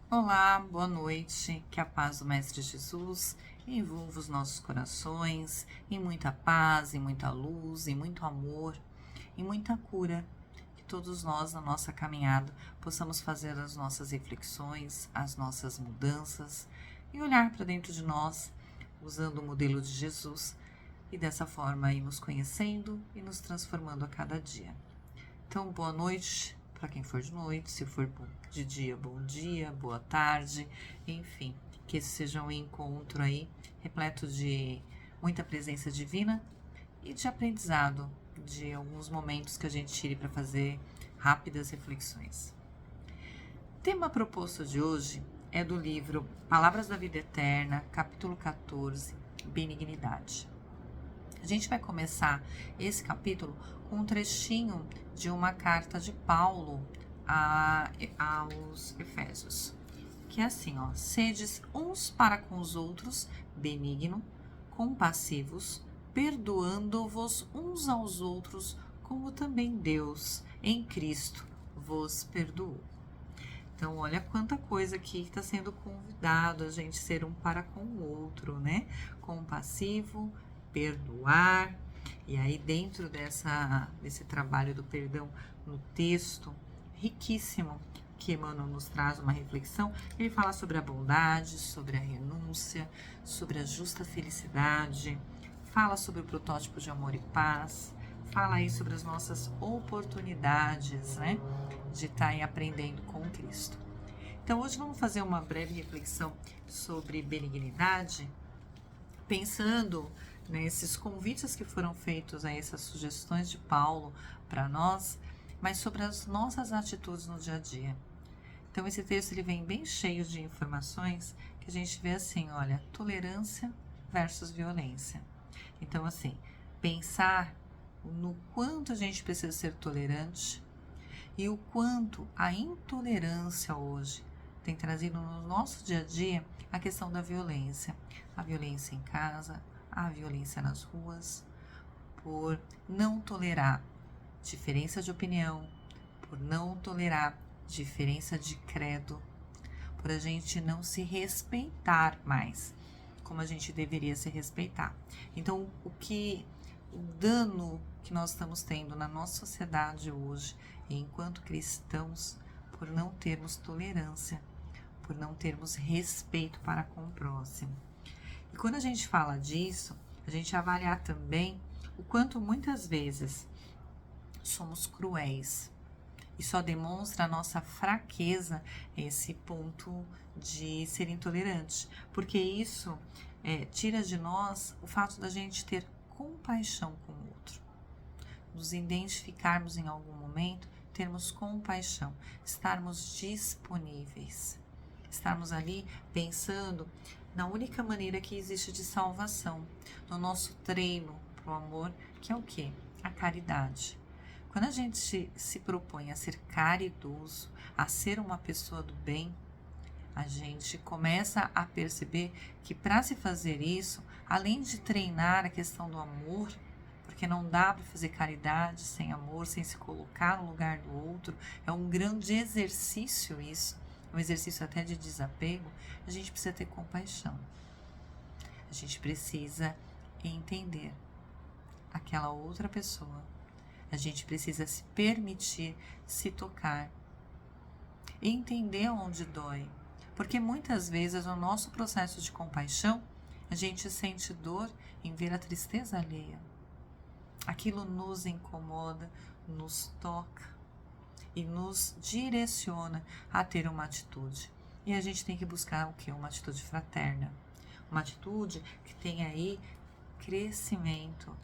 Olá, boa noite. Que a paz do Mestre Jesus envolva os nossos corações em muita paz, em muita luz, em muito amor, em muita cura. Que todos nós, na nossa caminhada, possamos fazer as nossas reflexões, as nossas mudanças e olhar para dentro de nós, usando o modelo de Jesus, e dessa forma ir nos conhecendo e nos transformando a cada dia. Então, boa noite para quem for de noite, se for de dia, bom dia, boa tarde, enfim, que esse seja um encontro aí repleto de muita presença divina e de aprendizado, de alguns momentos que a gente tire para fazer rápidas reflexões. O tema proposto de hoje é do livro Palavras da Vida Eterna, capítulo 14, Benignidade. A gente vai começar esse capítulo com um trechinho de uma carta de Paulo aos Efésios, que é assim, ó: sedes uns para com os outros benigno, compassivos, perdoando-vos uns aos outros, como também Deus, em Cristo, vos perdoou. Então, olha quanta coisa aqui está sendo convidado a gente ser um para com o outro, né? Compassivo, perdoar. E aí, dentro desse trabalho do perdão no texto, riquíssimo, que Emmanuel nos traz uma reflexão, ele fala sobre a bondade, sobre a renúncia, sobre a justa felicidade, fala sobre o protótipo de amor e paz, fala aí sobre as nossas oportunidades, né, de estar aí aprendendo com Cristo. Então, hoje vamos fazer uma breve reflexão sobre benignidade, pensando nesses convites que foram feitos a essas sugestões de Paulo para nós, mas sobre as nossas atitudes no dia a dia. Então, esse texto ele vem bem cheio de informações que a gente vê assim, olha, tolerância versus violência. Então, assim, pensar no quanto a gente precisa ser tolerante e o quanto a intolerância hoje tem trazido no nosso dia a dia a questão da violência. A violência em casa, a violência nas ruas, por não tolerar diferença de opinião, por não tolerar diferença de credo, por a gente não se respeitar mais como a gente deveria se respeitar. Então, o dano que nós estamos tendo na nossa sociedade hoje, enquanto cristãos, por não termos tolerância, por não termos respeito para com o próximo. E quando a gente fala disso, a gente avaliar também o quanto muitas vezes somos cruéis. E só demonstra a nossa fraqueza esse ponto de ser intolerante. Porque isso tira de nós o fato da gente ter compaixão com o outro. Nos identificarmos em algum momento, termos compaixão, estarmos disponíveis. Estarmos ali pensando na única maneira que existe de salvação, no nosso treino para o amor, que é o quê? A caridade. Quando a gente se propõe a ser caridoso, a ser uma pessoa do bem, a gente começa a perceber que para se fazer isso, além de treinar a questão do amor, porque não dá para fazer caridade sem amor, sem se colocar no lugar do outro, é um grande exercício isso, um exercício até de desapego, a gente precisa ter compaixão. A gente precisa entender aquela outra pessoa. A gente precisa se permitir se tocar, entender onde dói, porque muitas vezes no nosso processo de compaixão, a gente sente dor em ver a tristeza alheia. Aquilo nos incomoda, nos toca e nos direciona a ter uma atitude. E a gente tem que buscar o quê? Uma atitude fraterna, uma atitude que tenha aí crescimento,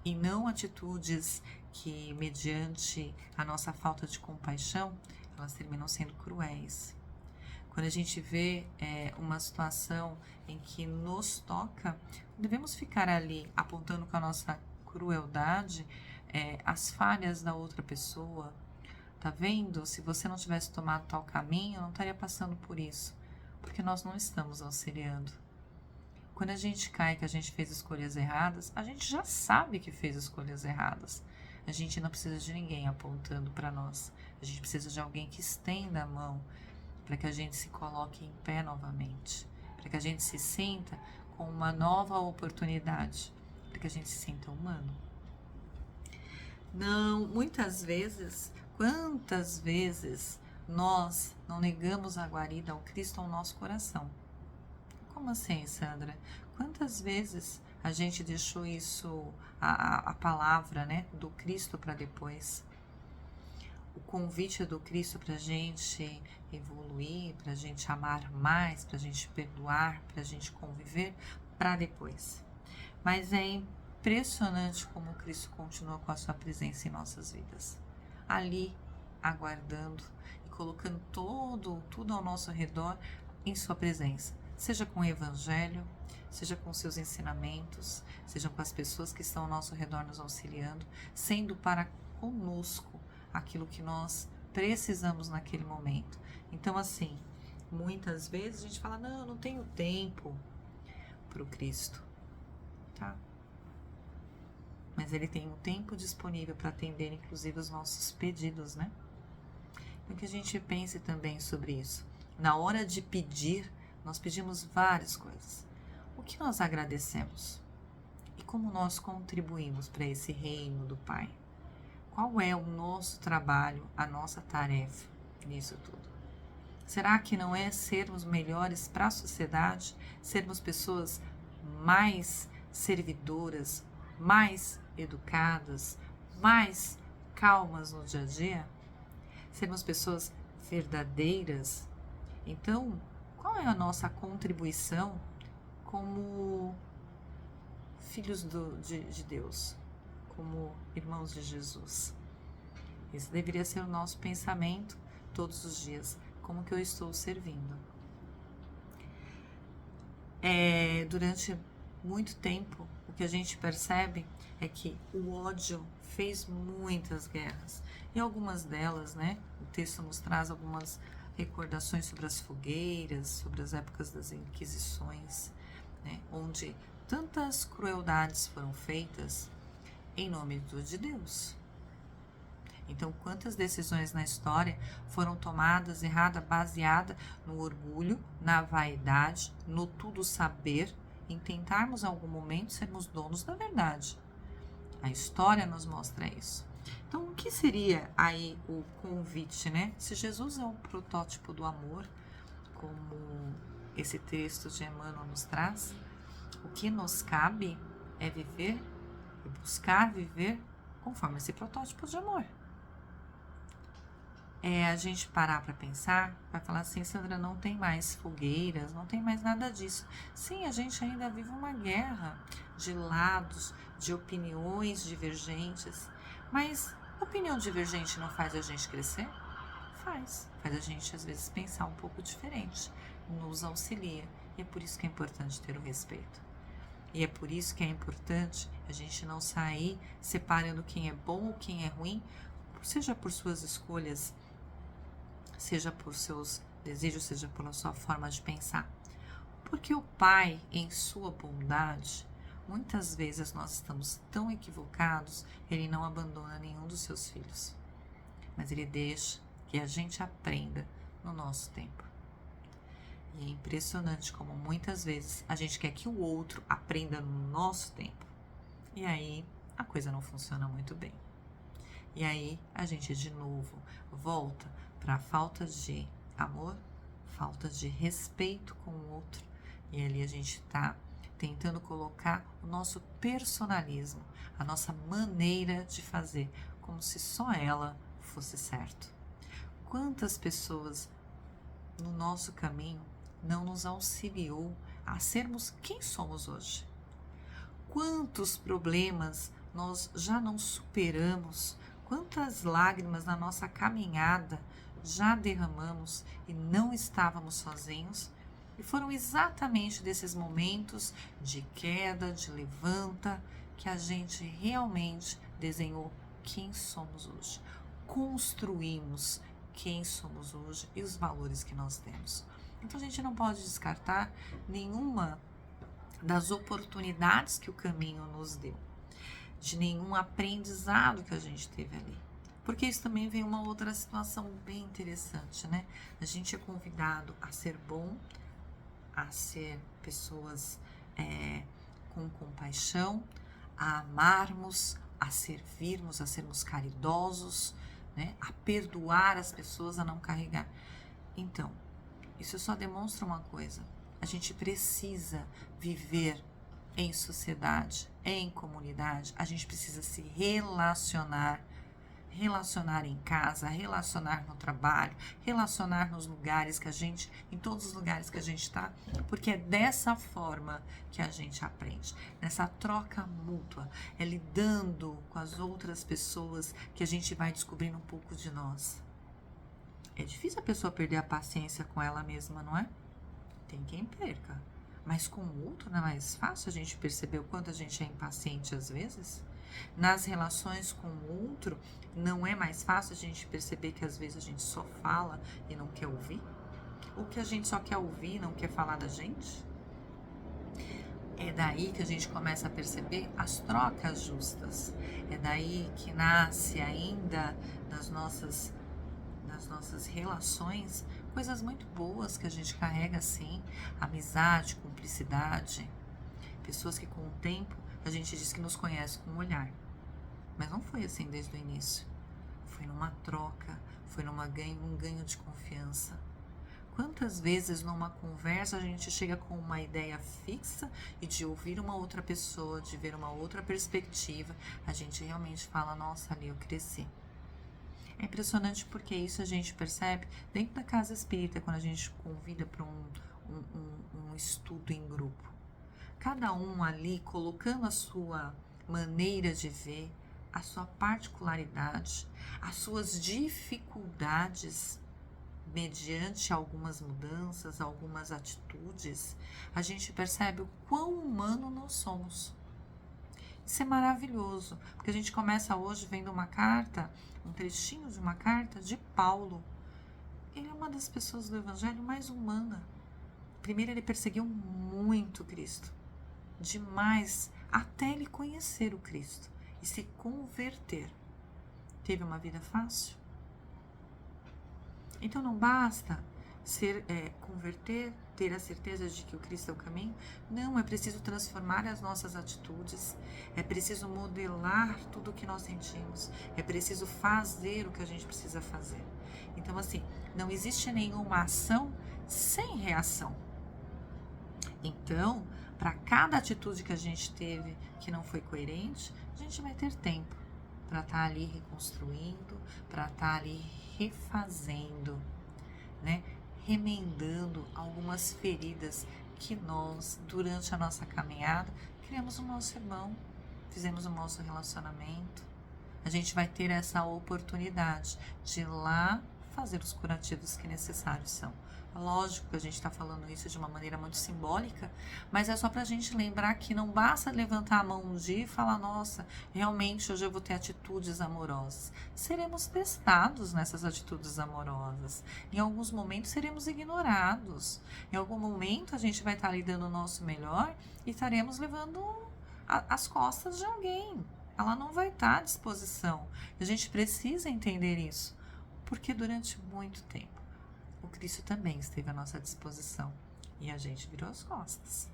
e não atitudes que, mediante a nossa falta de compaixão, elas terminam sendo cruéis. Quando a gente vê uma situação em que nos toca, devemos ficar ali apontando com a nossa crueldade as falhas da outra pessoa. Tá vendo? Se você não tivesse tomado tal caminho, eu não estaria passando por isso, porque nós não estamos auxiliando. Quando a gente cai que a gente fez escolhas erradas, a gente já sabe que fez escolhas erradas. A gente não precisa de ninguém apontando para nós. A gente precisa de alguém que estenda a mão para que a gente se coloque em pé novamente, para que a gente se sinta com uma nova oportunidade, para que a gente se sinta humano. Não, muitas vezes, quantas vezes nós não negamos a guarida ao Cristo ao nosso coração? Como assim, Sandra? Quantas vezes a gente deixou isso, a palavra, né, do Cristo para depois? O convite do Cristo para a gente evoluir, para a gente amar mais, para a gente perdoar, para a gente conviver, para depois. Mas é impressionante como Cristo continua com a sua presença em nossas vidas. Ali, aguardando e colocando tudo ao nosso redor em sua presença. Seja com o Evangelho, seja com seus ensinamentos, seja com as pessoas que estão ao nosso redor nos auxiliando, sendo para conosco aquilo que nós precisamos naquele momento. Então, assim, muitas vezes a gente fala, não, eu não tenho tempo para o Cristo, tá? Mas Ele tem um tempo disponível para atender, inclusive, os nossos pedidos, né? Então, que a gente pense também sobre isso. Na hora de pedir, nós pedimos várias coisas. O que nós agradecemos? E como nós contribuímos para esse reino do Pai? Qual é o nosso trabalho, a nossa tarefa nisso tudo? Será que não é sermos melhores para a sociedade, sermos pessoas mais servidoras, mais educadas, mais calmas no dia a dia? Sermos pessoas verdadeiras? Então, qual é a nossa contribuição como filhos de Deus? Como irmãos de Jesus? Esse deveria ser o nosso pensamento todos os dias. Como que eu estou servindo? Durante muito tempo, o que a gente percebe é que o ódio fez muitas guerras. E algumas delas, né? O texto nos traz algumas recordações sobre as fogueiras, sobre as épocas das Inquisições, né? Onde tantas crueldades foram feitas em nome de Deus. Então, quantas decisões na história foram tomadas errada, baseada no orgulho, na vaidade, no tudo saber, em tentarmos em algum momento sermos donos da verdade. A história nos mostra isso. Então, o que seria aí o convite, né? Se Jesus é o protótipo do amor, como esse texto de Emmanuel nos traz, o que nos cabe é viver e buscar viver conforme esse protótipo de amor. A gente parar para pensar, vai falar assim, Sandra, não tem mais fogueiras, não tem mais nada disso. Sim, a gente ainda vive uma guerra de lados, de opiniões divergentes, mas opinião divergente não faz a gente crescer? Faz a gente às vezes pensar um pouco diferente, nos auxilia, e é por isso que é importante ter o respeito. E é por isso que é importante a gente não sair separando quem é bom ou quem é ruim, seja por suas escolhas, seja por seus desejos, seja pela sua forma de pensar. Porque o Pai, em sua bondade, muitas vezes nós estamos tão equivocados, Ele não abandona nenhum dos seus filhos. Mas Ele deixa que a gente aprenda no nosso tempo. E é impressionante como muitas vezes a gente quer que o outro aprenda no nosso tempo. E aí a coisa não funciona muito bem. E aí a gente de novo volta para a falta de amor, falta de respeito com o outro. E ali a gente está tentando colocar o nosso personalismo, a nossa maneira de fazer, como se só ela fosse certo. Quantas pessoas no nosso caminho não nos auxiliou a sermos quem somos hoje? Quantos problemas nós já não superamos? Quantas lágrimas na nossa caminhada já derramamos e não estávamos sozinhos? E foram exatamente desses momentos de queda, de levanta, que a gente realmente desenhou quem somos hoje. Construímos quem somos hoje e os valores que nós temos. Então a gente não pode descartar nenhuma das oportunidades que o caminho nos deu, de nenhum aprendizado que a gente teve ali. Porque isso também vem uma outra situação bem interessante, né? A gente é convidado a ser bom, a ser pessoas com compaixão, a amarmos, a servirmos, a sermos caridosos, né? A perdoar as pessoas, a não carregar. Então, isso só demonstra uma coisa: a gente precisa viver em sociedade, em comunidade, a gente precisa se relacionar em casa, relacionar no trabalho, relacionar nos lugares que a gente, em todos os lugares que a gente está, porque é dessa forma que a gente aprende, nessa troca mútua, é lidando com as outras pessoas que a gente vai descobrindo um pouco de nós. É difícil a pessoa perder a paciência com ela mesma, não é? Tem quem perca. Mas com o outro não é mais fácil a gente perceber o quanto a gente é impaciente às vezes? Nas relações com o outro, não é mais fácil a gente perceber que às vezes a gente só fala e não quer ouvir? Ou que a gente só quer ouvir e não quer falar da gente? É daí que a gente começa a perceber as trocas justas. É daí que nasce ainda nas nossas relações coisas muito boas que a gente carrega assim, amizade, cumplicidade, pessoas que com o tempo a gente diz que nos conhece com o olhar, mas não foi assim desde o início, foi numa troca, foi um ganho de confiança. Quantas vezes numa conversa a gente chega com uma ideia fixa e de ouvir uma outra pessoa, de ver uma outra perspectiva, a gente realmente fala, nossa, ali eu cresci. É impressionante porque isso a gente percebe dentro da casa espírita, quando a gente convida para um estudo em grupo. Cada um ali colocando a sua maneira de ver, a sua particularidade, as suas dificuldades, mediante algumas mudanças, algumas atitudes, a gente percebe o quão humano nós somos. Isso é maravilhoso, porque a gente começa hoje vendo uma carta, um trechinho de uma carta de Paulo. Ele é uma das pessoas do Evangelho mais humana. Primeiro, ele perseguiu muito Cristo, demais, até ele conhecer o Cristo e se converter. Teve uma vida fácil? Então não basta converter, ter a certeza de que o Cristo é o caminho. Não, é preciso transformar as nossas atitudes, é preciso modelar tudo o que nós sentimos, é preciso fazer o que a gente precisa fazer. Então assim, não existe nenhuma ação sem reação. Então, para cada atitude que a gente teve que não foi coerente, a gente vai ter tempo para estar ali reconstruindo, para estar ali refazendo, né? Remendando algumas feridas que nós, durante a nossa caminhada, criamos o nosso irmão, fizemos o nosso relacionamento. A gente vai ter essa oportunidade de ir lá fazer os curativos que necessários são. Lógico que a gente está falando isso de uma maneira muito simbólica, mas é só para a gente lembrar que não basta levantar a mão um dia e falar, nossa, realmente hoje eu vou ter atitudes amorosas. Seremos testados nessas atitudes amorosas. Em alguns momentos seremos ignorados. Em algum momento a gente vai estar ali dando o nosso melhor e estaremos levando as costas de alguém. Ela não vai estar à disposição. A gente precisa entender isso, porque durante muito tempo o Cristo também esteve à nossa disposição e a gente virou as costas.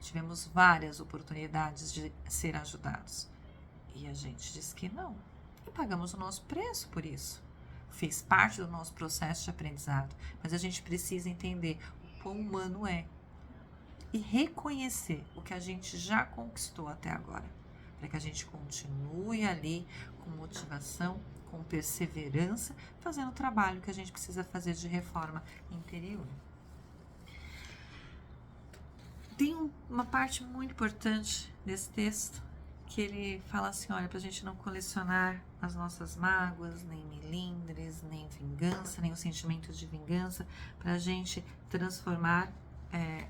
Tivemos várias oportunidades de ser ajudados e a gente disse que não. E pagamos o nosso preço por isso. Fez parte do nosso processo de aprendizado, mas a gente precisa entender o quão humano é e reconhecer o que a gente já conquistou até agora, para que a gente continue ali com motivação, com perseverança, fazendo o trabalho que a gente precisa fazer de reforma interior. Tem uma parte muito importante desse texto, que ele fala assim, olha, para a gente não colecionar as nossas mágoas, nem melindres, nem vingança, nem o sentimento de vingança, para a gente transformar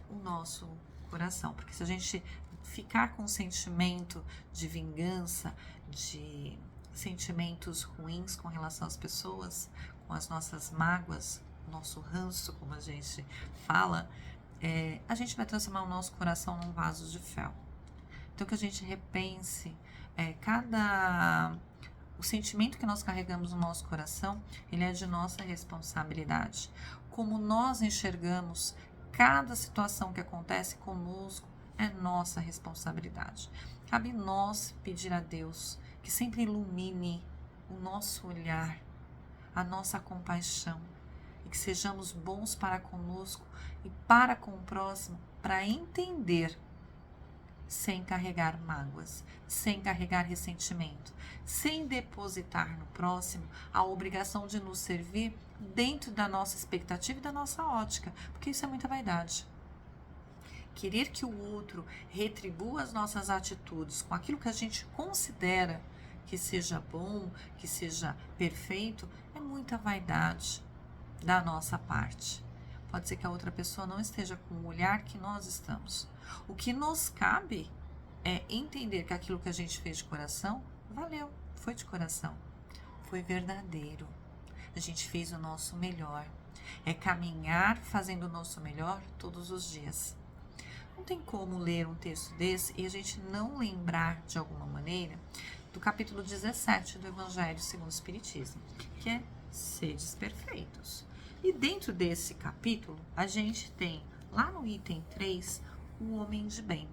o nosso coração. Porque se a gente ficar com o sentimento de vingança, de sentimentos ruins com relação às pessoas, com as nossas mágoas, nosso ranço, como a gente fala, a gente vai transformar o nosso coração num vaso de fel. Então que a gente repense cada O sentimento que nós carregamos no nosso coração, ele é de nossa responsabilidade. Como nós enxergamos cada situação que acontece conosco, é nossa responsabilidade. Cabe nós pedir a Deus que sempre ilumine o nosso olhar, a nossa compaixão, e que sejamos bons para conosco e para com o próximo, para entender, sem carregar mágoas, sem carregar ressentimento, sem depositar no próximo a obrigação de nos servir dentro da nossa expectativa e da nossa ótica, porque isso é muita vaidade. Querer que o outro retribua as nossas atitudes com aquilo que a gente considera que seja bom, que seja perfeito, é muita vaidade da nossa parte. Pode ser que a outra pessoa não esteja com o olhar que nós estamos. O que nos cabe é entender que aquilo que a gente fez de coração, valeu, foi de coração, foi verdadeiro. A gente fez o nosso melhor. É caminhar fazendo o nosso melhor todos os dias. Não tem como ler um texto desse e a gente não lembrar, de alguma maneira, do capítulo 17 do Evangelho segundo o Espiritismo, que é sedes perfeitos. E dentro desse capítulo, a gente tem, lá no item 3, o homem de bem.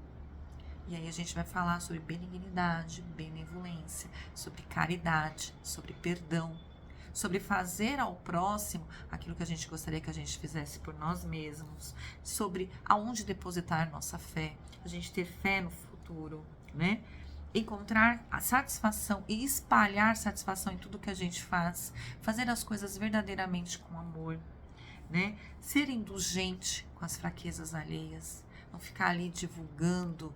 E aí a gente vai falar sobre benignidade, benevolência, sobre caridade, sobre perdão, sobre fazer ao próximo aquilo que a gente gostaria que a gente fizesse por nós mesmos, sobre aonde depositar nossa fé, a gente ter fé no futuro, né? Encontrar a satisfação e espalhar satisfação em tudo que a gente faz, fazer as coisas verdadeiramente com amor, né? Ser indulgente com as fraquezas alheias, não ficar ali divulgando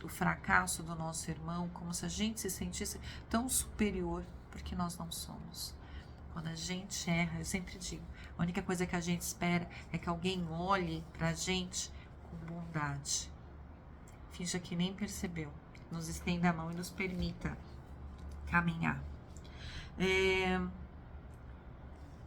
o fracasso do nosso irmão como se a gente se sentisse tão superior, porque nós não somos. Quando a gente erra, eu sempre digo, a única coisa que a gente espera é que alguém olhe pra gente com bondade. Finja que nem percebeu. Nos estenda a mão e nos permita caminhar.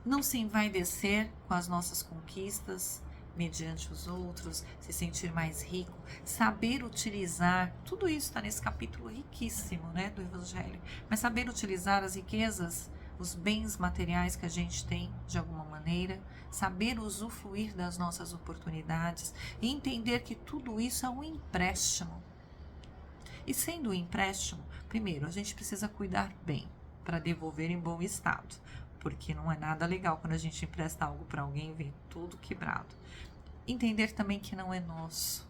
Não se envaidecer com as nossas conquistas mediante os outros, se sentir mais rico, saber utilizar, tudo isso está nesse capítulo riquíssimo, né, do Evangelho, mas saber utilizar as riquezas, os bens materiais que a gente tem de alguma maneira, saber usufruir das nossas oportunidades e entender que tudo isso é um empréstimo. E sendo um empréstimo, primeiro, a gente precisa cuidar bem para devolver em bom estado, porque não é nada legal quando a gente empresta algo para alguém e vem tudo quebrado. Entender também que não é nosso.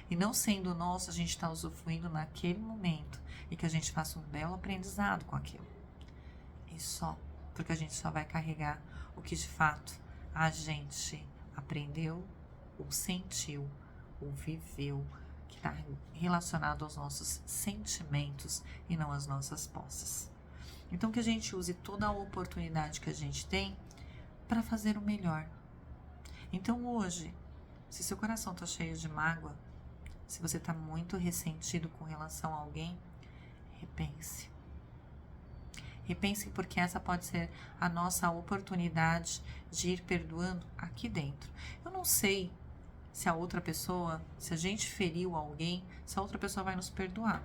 E não sendo nosso, a gente está usufruindo naquele momento e que a gente faça um belo aprendizado com aquilo. E só, porque a gente só vai carregar o que de fato a gente aprendeu, ou sentiu, ou viveu, que está relacionado aos nossos sentimentos e não às nossas posses. Então que a gente use toda a oportunidade que a gente tem para fazer o melhor. Então hoje, se seu coração está cheio de mágoa, se você está muito ressentido com relação a alguém, repense. Repense, porque essa pode ser a nossa oportunidade de ir perdoando aqui dentro. Eu não sei se a outra pessoa, se a gente feriu alguém, se a outra pessoa vai nos perdoar.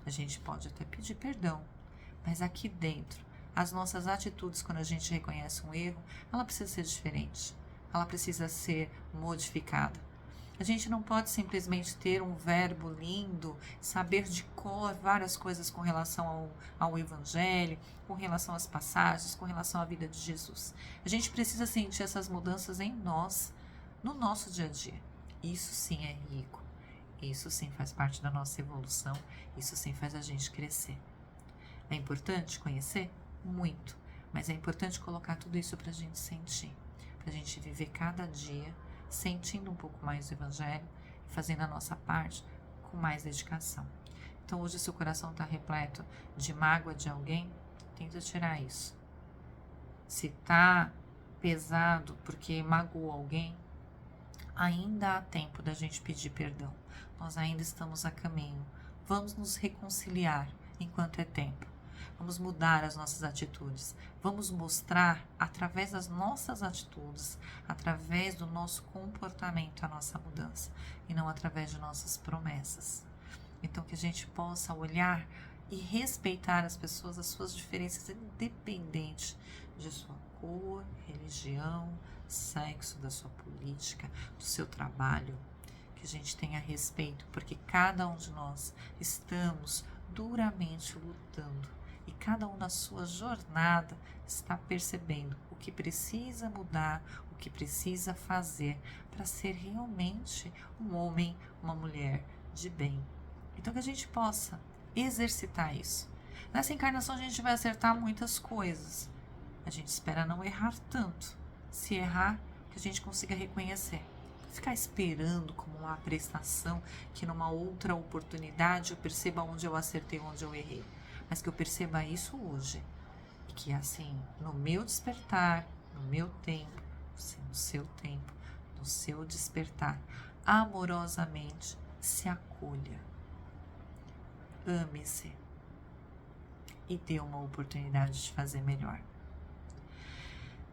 A gente pode até pedir perdão, mas aqui dentro, as nossas atitudes, quando a gente reconhece um erro, ela precisa ser diferente. Ela precisa ser modificada. A gente não pode simplesmente ter um verbo lindo, saber de cor várias coisas com relação ao Evangelho, com relação às passagens, com relação à vida de Jesus. A gente precisa sentir essas mudanças em nós, no nosso dia a dia. Isso sim é rico. Isso sim faz parte da nossa evolução. Isso sim faz a gente crescer. É importante conhecer? Muito. Mas é importante colocar tudo isso para a gente sentir. Para a gente viver cada dia sentindo um pouco mais do Evangelho e fazendo a nossa parte com mais dedicação. Então hoje, se o coração está repleto de mágoa de alguém, tenta tirar isso. Se está pesado porque magoou alguém, ainda há tempo da gente pedir perdão. Nós ainda estamos a caminho. Vamos nos reconciliar enquanto é tempo. Vamos mudar as nossas atitudes. Vamos mostrar, através das nossas atitudes, através do nosso comportamento, a nossa mudança. E não através de nossas promessas. Então, que a gente possa olhar e respeitar as pessoas, as suas diferenças, independente de sua cor, religião, sexo, da sua política, do seu trabalho. Que a gente tenha respeito, porque cada um de nós estamos duramente lutando e cada um na sua jornada está percebendo o que precisa mudar, o que precisa fazer para ser realmente um homem, uma mulher de bem. Então que a gente possa exercitar isso. Nessa encarnação a gente vai acertar muitas coisas. A gente espera não errar tanto. Se errar, que a gente consiga reconhecer. Ficar esperando como uma prestação que numa outra oportunidade eu perceba onde eu acertei, onde eu errei. Mas que eu perceba isso hoje. E que assim, no meu despertar, no meu tempo, no seu tempo, no seu despertar, amorosamente se acolha. Ame-se e dê uma oportunidade de fazer melhor.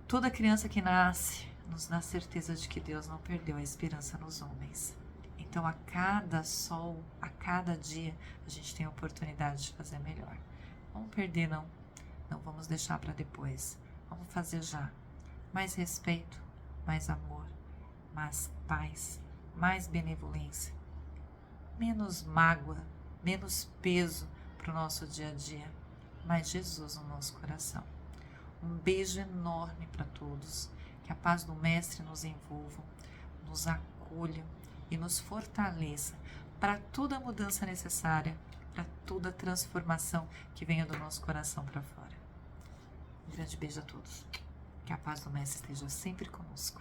Toda criança que nasce nos dá certeza de que Deus não perdeu a esperança nos homens. Então, a cada sol, a cada dia, a gente tem a oportunidade de fazer melhor. Vamos perder, não. Não vamos deixar para depois. Vamos fazer já. Mais respeito, mais amor, mais paz, mais benevolência. Menos mágoa, menos peso para o nosso dia a dia. Mais Jesus no nosso coração. Um beijo enorme para todos. Que a paz do Mestre nos envolva, nos acolha e nos fortaleça para toda a mudança necessária, para toda a transformação que venha do nosso coração para fora. Um grande beijo a todos. Que a paz do Mestre esteja sempre conosco.